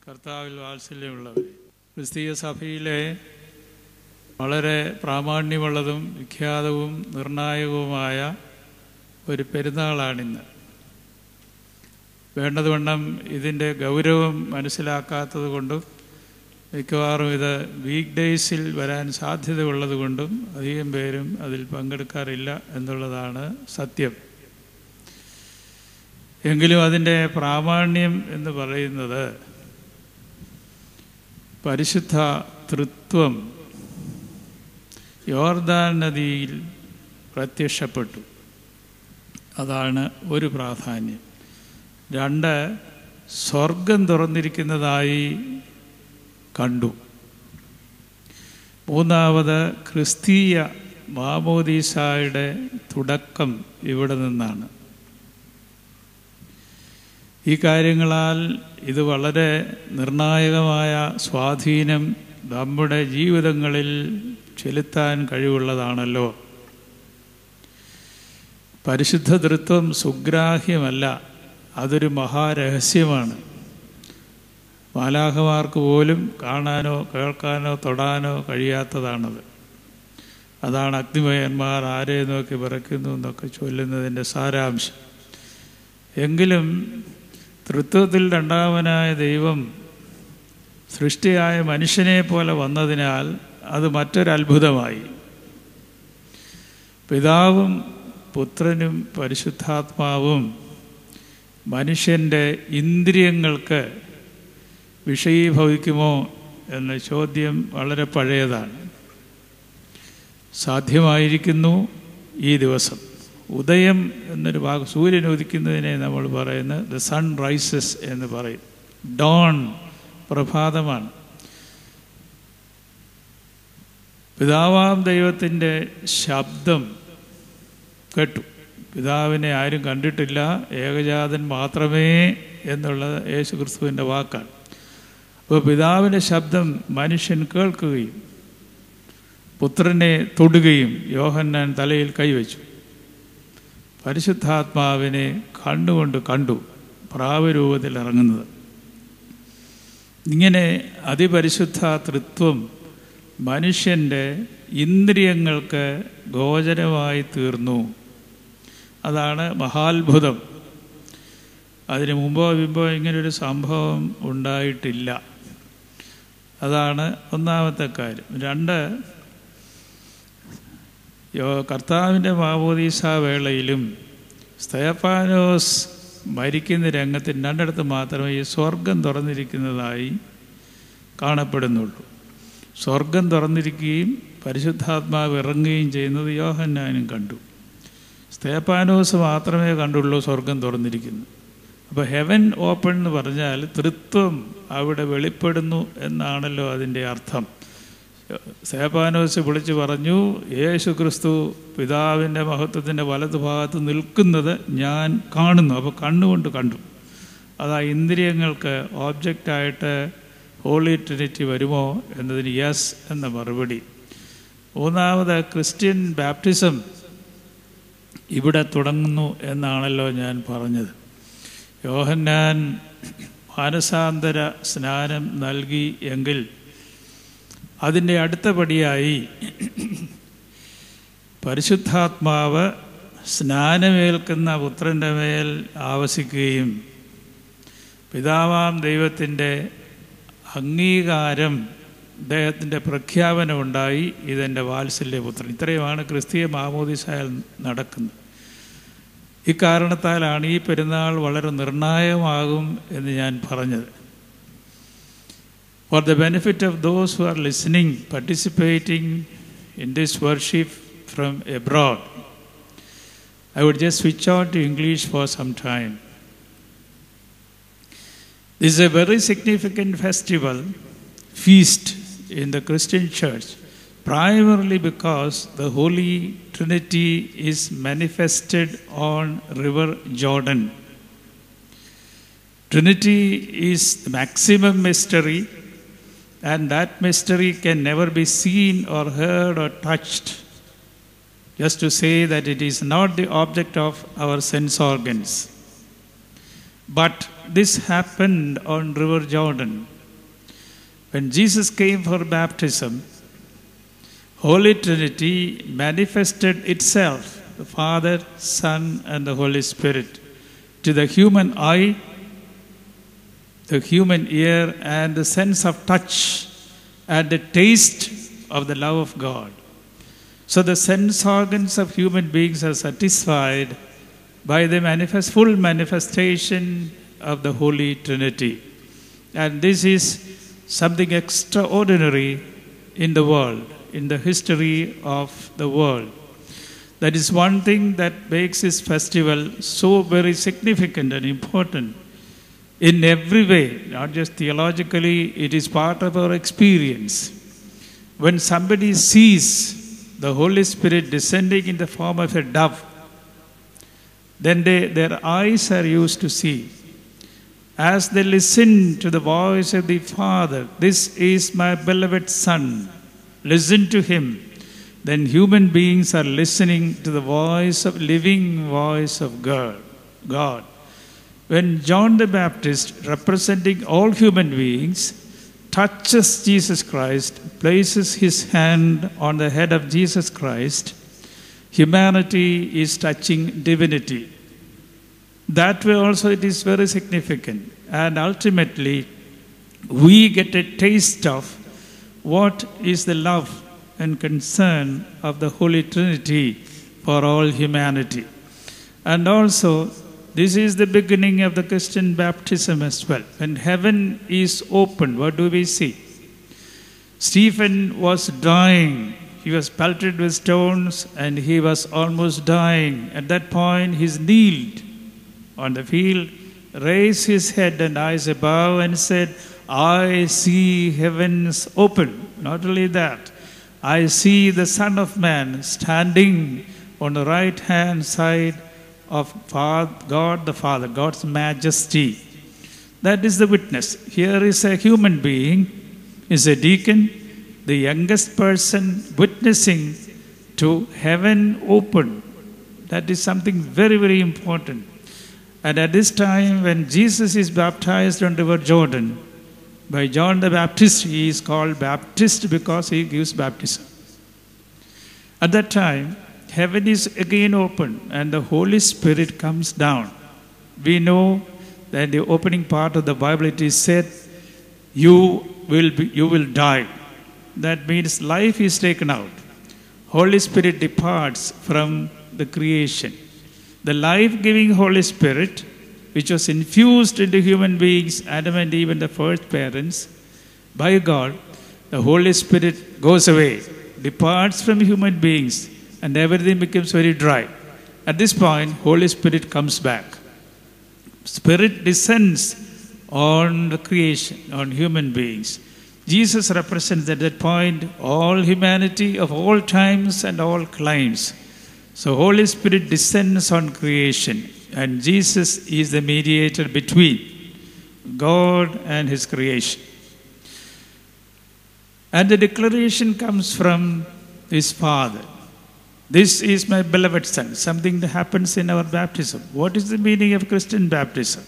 കർത്താവിൽ വാത്സല്യമുള്ളവർ, ക്രിസ്തീയ സഭയിലെ വളരെ പ്രാമാണ്യമുള്ളതും വിഖ്യാതവും നിർണായകവുമായ ഒരു പെരുന്നാളാണിന്ന്. വേണ്ടതുവണ്ണം ഇതിൻ്റെ ഗൗരവം മനസ്സിലാക്കാത്തത് കൊണ്ടും മിക്കവാറും ഇത് വീക്ക് ഡേയ്സിൽ വരാൻ സാധ്യതയുള്ളത് കൊണ്ടും അധികം പേരും അതിൽ പങ്കെടുക്കാറില്ല എന്നുള്ളതാണ് സത്യം. എങ്കിലും അതിൻ്റെ പ്രാമാണ്യം എന്ന് പറയുന്നത് പരിശുദ്ധ തൃത്വം യോർദാൻ നദിയിൽ പ്രത്യക്ഷപ്പെട്ടു. അതാണ് ഒരു പ്രാധാന്യം. 2, സ്വർഗം തുറന്നിരിക്കുന്നതായി കണ്ടു. 3, ക്രിസ്തീയ മാമോദീസായുടെ തുടക്കം ഇവിടെ നിന്നാണ്. ഈ കാര്യങ്ങളാൽ ഇത് വളരെ നിർണായകമായ സ്വാധീനം നമ്മുടെ ജീവിതങ്ങളിൽ ചെലുത്താൻ കഴിവുള്ളതാണല്ലോ. പരിശുദ്ധ തൃത്വം സുഗ്രാഹ്യമല്ല, അതൊരു മഹാരഹസ്യമാണ്. മാലാഖമാർക്ക് പോലും കാണാനോ കേൾക്കാനോ തൊടാനോ കഴിയാത്തതാണത്. അതാണ് അഗ്നിമയന്മാർ ആരെ നോക്കി വിറയ്ക്കുന്നു എന്നൊക്കെ ചൊല്ലുന്നതിൻ്റെ സാരാംശം. എങ്കിലും തൃത്വത്തിൽ രണ്ടാമനായ ദൈവം സൃഷ്ടിയായ മനുഷ്യനെ പോലെ വന്നതിനാൽ അത് മറ്റൊരത്ഭുതമായി. പിതാവും പുത്രനും പരിശുദ്ധാത്മാവും മനുഷ്യൻ്റെ ഇന്ദ്രിയങ്ങൾക്ക് വിഷയീഭവിക്കുമോ എന്ന ചോദ്യം വളരെ പഴയതാണ്. സാധ്യമായിരിക്കുന്നു ഈ ദിവസം. ഉദയം എന്നൊരു വാക്ക്, സൂര്യൻ ഉദിക്കുന്നതിനെ നമ്മൾ പറയുന്നത് ദ സൺ റൈസസ് എന്ന് പറയും. ഡോൺ, പ്രഭാതമാണ്. പിതാവാം ദൈവത്തിൻ്റെ ശബ്ദം കേട്ടു. പിതാവിനെ ആരും കണ്ടിട്ടില്ല, ഏകജാതൻ മാത്രമേ എന്നുള്ളത് യേശുക്രിസ്തുവിൻ്റെ വാക്കാണ്. അപ്പോൾ പിതാവിൻ്റെ ശബ്ദം മനുഷ്യൻ കേൾക്കുകയും പുത്രനെ തൊടുകയും യോഹന്നാൻ തലയിൽ കൈവച്ചു. പരിശുദ്ധാത്മാവിനെ കണ്ണുകൊണ്ട് കണ്ടു പ്രാവരൂപത്തിൽ ഇറങ്ങുന്നത്. ഇങ്ങനെ അതിപരിശുദ്ധ തൃത്വം മനുഷ്യൻ്റെ ഇന്ദ്രിയങ്ങൾക്ക് ഗോചരമായി തീർന്നു. അതാണ് മഹാത്ഭുതം. അതിന് മുമ്പോ പിമ്പോ ഇങ്ങനൊരു സംഭവം ഉണ്ടായിട്ടില്ല. അതാണ് ഒന്നാമത്തെ കാര്യം. 2, കർത്താവിൻ്റെ മാമോദീസാ വേളയിലും സ്തെഫാനോസ് മരിക്കുന്ന രംഗത്തിന് 2 മാത്രമേ ഈ സ്വർഗം തുറന്നിരിക്കുന്നതായി കാണപ്പെടുന്നുള്ളൂ. സ്വർഗം തുറന്നിരിക്കുകയും പരിശുദ്ധാത്മാവ് ഇറങ്ങുകയും ചെയ്യുന്നത് യോഹന്നാനും കണ്ടു. സ്തെഫാനോസ് മാത്രമേ കണ്ടുള്ളൂ സ്വർഗം തുറന്നിരിക്കുന്നു. അപ്പോൾ ഹെവൻ ഓപ്പൺ എന്ന് പറഞ്ഞാൽ തൃത്വം അവിടെ വെളിപ്പെടുന്നു എന്നാണല്ലോ അതിൻ്റെ അർത്ഥം. സ്തെഫാനോസ് വിളിച്ചു പറഞ്ഞു, യേശു ക്രിസ്തു പിതാവിൻ്റെ മഹത്വത്തിൻ്റെ വലതുഭാഗത്ത് നിൽക്കുന്നത് ഞാൻ കാണുന്നു. അപ്പോൾ കണ്ണുകൊണ്ട് കണ്ടു. അതാ ഇന്ദ്രിയങ്ങൾക്ക് ഓബ്ജക്റ്റായിട്ട് ഹോളി ട്രിനിറ്റി വരുമോ എന്നതിന് യെസ് എന്ന മറുപടി. 3, ക്രിസ്ത്യൻ ബാപ്റ്റിസം ഇവിടെ തുടങ്ങുന്നു എന്നാണല്ലോ ഞാൻ പറഞ്ഞത്. യോഹന്നാൻ മാനസാന്തര സ്നാനം നൽകി എങ്കിൽ അതിൻ്റെ അടുത്ത പടിയായി പരിശുദ്ധാത്മാവ് സ്നാനമേൽക്കുന്ന പുത്രൻ്റെ മേൽ ആവസിക്കുകയും പിതാവാം ദൈവത്തിൻ്റെ അംഗീകാരം, അദ്ദേഹത്തിൻ്റെ പ്രഖ്യാപനമുണ്ടായി, ഇതെൻ്റെ വാത്സല്യപുത്രൻ. ഇത്രയുമാണ് ക്രിസ്തീയ മാമോദീസായിൽ നടക്കുന്നത്. ഇക്കാരണത്താലാണ് ഈ പെരുന്നാൾ വളരെ നിർണായകമാകും എന്ന് ഞാൻ പറഞ്ഞത്. For the benefit of those who are listening, participating in this worship from abroad, I would just switch on to English for some time. This is a very significant festival, feast in the Christian church, primarily because the Holy Trinity is manifested on River Jordan. Trinity is the maximum mystery, and that mystery can never be seen or heard or touched. Just to say that it is not the object of our sense organs. But this happened on River Jordan. When Jesus came for baptism, Holy Trinity manifested itself, the Father, Son, and the Holy Spirit, to the human eye, the human ear, and the sense of touch, and the taste of the love of God. So the sense organs of human beings are satisfied by the full manifestation of the Holy Trinity. And this is something extraordinary in the world, in the history of the world. That is one thing that makes this festival so very significant and important. In every way, not just theologically, it is part of our experience. When somebody sees the Holy Spirit descending in the form of a dove, then their eyes are used to see. As they listen to the voice of the Father, "This is my beloved Son, listen to him," then human beings are listening to the living voice of God. When John the Baptist, representing all human beings, touches Jesus Christ, places his hand on the head of Jesus Christ, humanity is touching divinity. That way also it is very significant. And ultimately, we get a taste of what is the love and concern of the Holy Trinity for all humanity. And also, this is the beginning of the Christian baptism as well. When heaven is opened, what do we see? Stephen was dying. He was pelted with stones and he was almost dying. At that point, he kneeled on the field, raised his head and eyes above and said, "I see heavens open." Not only that, I see the Son of Man standing on the right hand side of God the Father, God's majesty. That is the witness. Here is a human being, is a deacon, the youngest person witnessing to heaven open. That is something very, very important. And at this time, when Jesus is baptized on the River Jordan by John the Baptist, he is called Baptist because he gives baptism. At that time, heaven is again open and the Holy Spirit comes down. We know that in the opening part of the Bible it is said, you will die. That means life is taken out. Holy Spirit departs from the creation. The life-giving Holy Spirit, which was infused into human beings, Adam and Eve and the first parents, by God, the Holy Spirit goes away, departs from human beings, and everything becomes very dry. At this point, Holy Spirit comes back. Spirit descends on the creation, on human beings. Jesus represents at that point all humanity of all times and all climes. So Holy Spirit descends on creation, and Jesus is the mediator between God and his creation. And the declaration comes from his Father. "This is my beloved Son," something that happens in our baptism. What is the meaning of Christian baptism?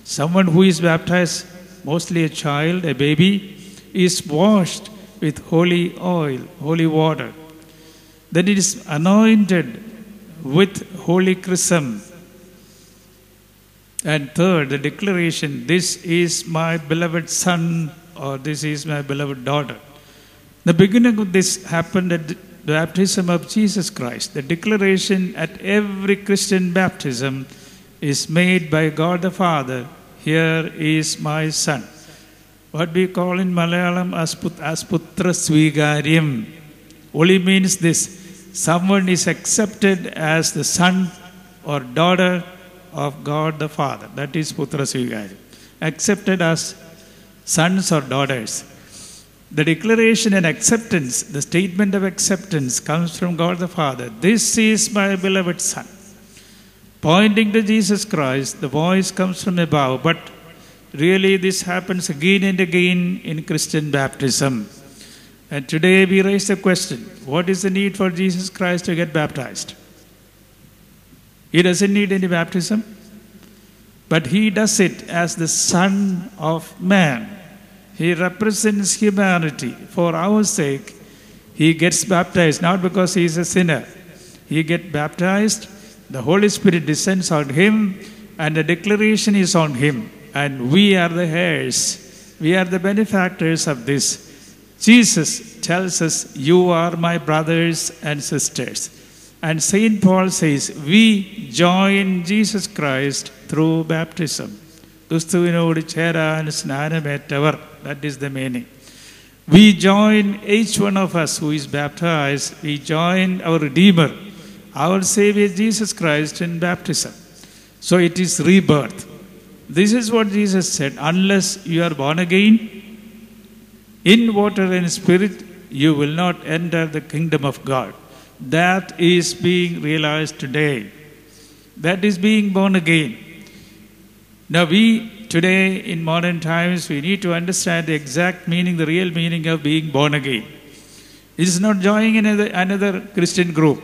Someone who is baptized, mostly a child, a baby, is washed with holy oil, holy water. Then it is anointed with holy chrism. And third, the declaration, "This is my beloved Son," or "This is my beloved daughter." The beginning of this happened at the baptism of Jesus Christ. The declaration at every Christian baptism is made by God the Father, "Here is my Son." What we call in Malayalam as putra swigaryam only means this: someone is accepted as the son or daughter of God the Father. That is putra swigaryam. Accepted as sons or daughters. The declaration and acceptance, the statement of acceptance comes from God the Father. "This is my beloved Son." Pointing to Jesus Christ, the voice comes from above, but really this happens again and again in Christian baptism. And today we raise the question, what is the need for Jesus Christ to get baptized? He doesn't need any baptism. but he does it as the Son of Man. He represents humanity. For our sake, he gets baptized, not because he is a sinner. He gets baptized, the Holy Spirit descends on him, and the declaration is on him. And we are the heirs. We are the benefactors of this. Jesus tells us, you are my brothers and sisters. And St. Paul says, we join Jesus Christ through baptism. ക്രിസ്തുവിനോട് ചേരാൻ സ്നാനമേറ്റവർ. That is the meaning. We join, each one of us who is baptized, we join our Redeemer, our Savior Jesus Christ in baptism. So it is rebirth. This is what Jesus said, unless you are born again in water and spirit, you will not enter the kingdom of God. That is being realized today. That is being born again. Now we, today in modern times, we need to understand the exact meaning, the real meaning of being born again. It is not joining another Christian group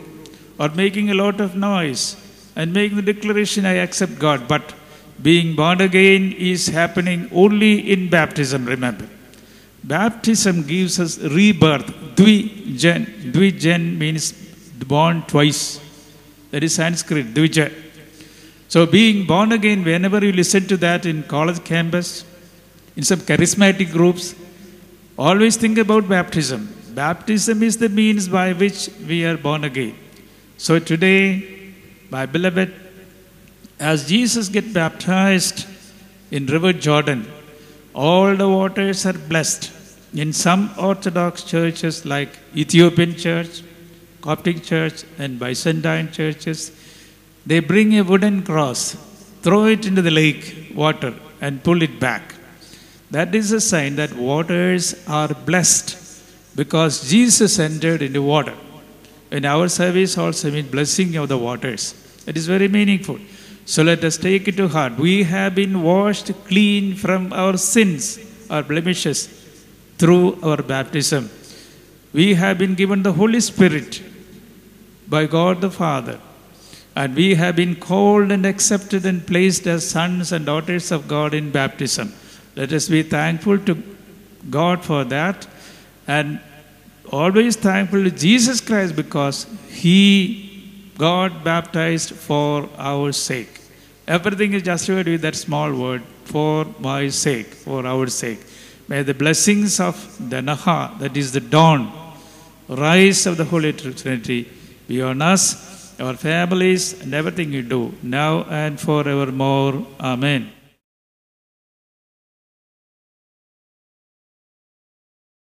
or making a lot of noise and making the declaration, I accept God. But being born again is happening only in baptism, remember. Baptism gives us rebirth. Dvijan. Dvijan means born twice. That is Sanskrit, Dvija. So being born again, whenever you listen to that in college campus, in some charismatic groups, always think about baptism. Baptism is the means by which we are born again. So today, my beloved, as Jesus gets baptized in River Jordan, all the waters are blessed. In some Orthodox churches like Ethiopian Church, Coptic Church and Byzantine churches, they bring a wooden cross, throw it into the lake water and pull it back. That is a sign that waters are blessed because Jesus entered into water. In our service also means blessing of the waters. It is very meaningful. So let us take it to heart. We have been washed clean from our sins, our blemishes, through our baptism. We have been given the Holy Spirit by God the Father. And we have been called and accepted and placed as sons and daughters of God in baptism. Let us be thankful to God for that. And always thankful to Jesus Christ because He got baptized for our sake. Everything is justified with that small word, for my sake, for our sake. May the blessings of the Naha, that is the dawn, rise of the Holy Trinity, be on us, our families, and everything you do, now and forevermore. Amen.